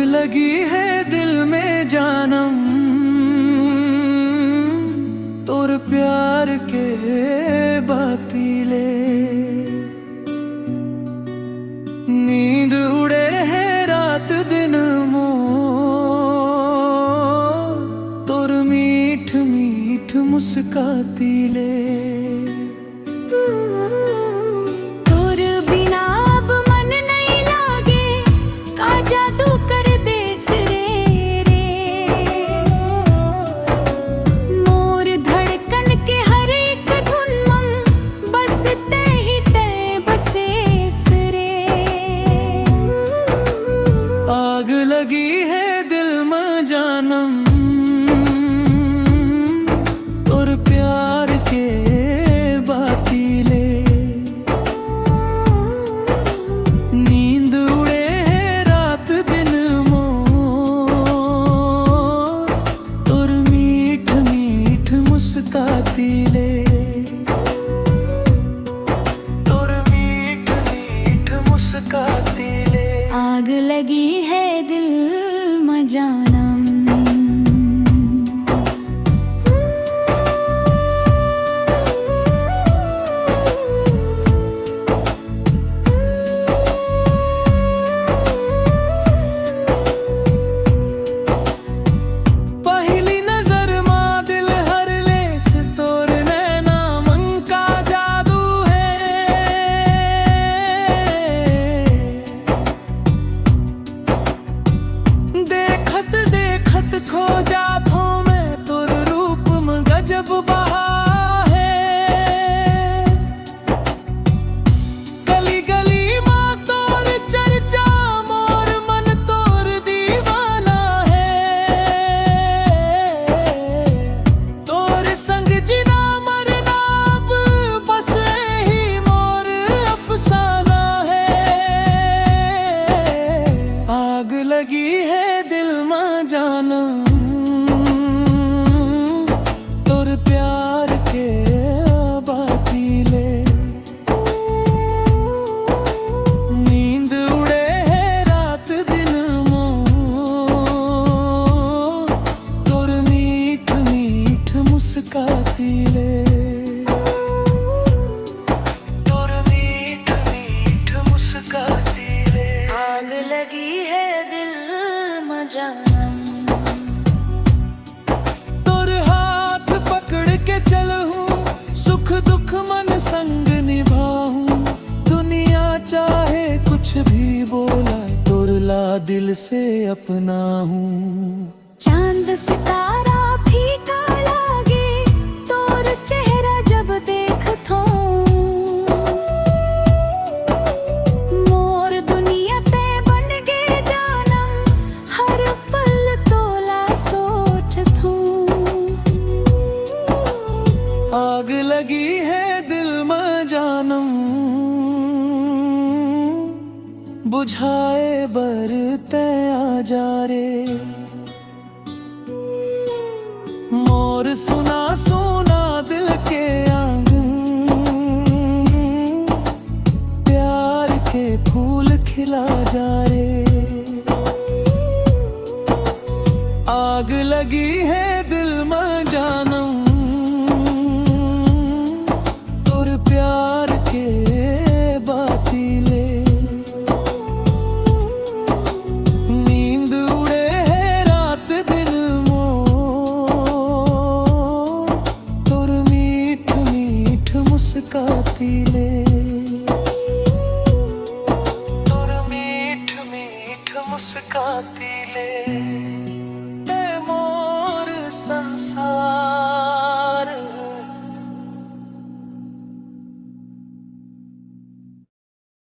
लगी है दिल में जानम तोर प्यार के बातीले। नींद उड़े है रात दिन मोर तोर मीठ मीठ मुस्कातीले। आग लगी है दिल में जानम तोर प्यार के बातीले। नींद उड़े है रात दिन मोर तोर मीठ मीठ मुस्कातीले। तोर मीठ मीठ मुस्कातीले। आग लगी है दिल में जानम। पहली नजर मां दिल हर लेस तोर नैना मन का जादू है। देखत देखत खो जाथो मैं तोर रूप में गजब बहा है। गली गली मां तोर चर्चा मोर मन तोर दीवाना है। तोर संग जीना मरना अब बस ही मोर अफसाना है। आग लगी है दिल में जानम तोर प्यार के बातीले। नींद उड़े है रात दिन मोर तोर मीठ मीठ मुस्कातीले। तोर मीठ मीठ मुस्कातीले। आग लगी है दिल में जानम। तोर हाथ पकड़ के चलूं सुख दुख मन संग निभाऊं। दुनिया चाहे कुछ भी बोला तोर ला दिल से अपना हूँ। चांद सितारा फीका लागे तोर चेहरा जब देखथो। मोर दुनिया ते बन गे जानम हर पल तोला सोचथो। आग लगी है दिल में जानम बुझाए बरते आ जा रे। मोर सुना सुना दिल के आंगन प्यार के फूल खिला जा रे। आग लगी है दिल में जानम तोर प्यार के बातीले। नींद उड़े है रात दिन मोर तोर मीठ मीठ मुस्कातीले। तोर मीठ मीठ मुस्कातीले।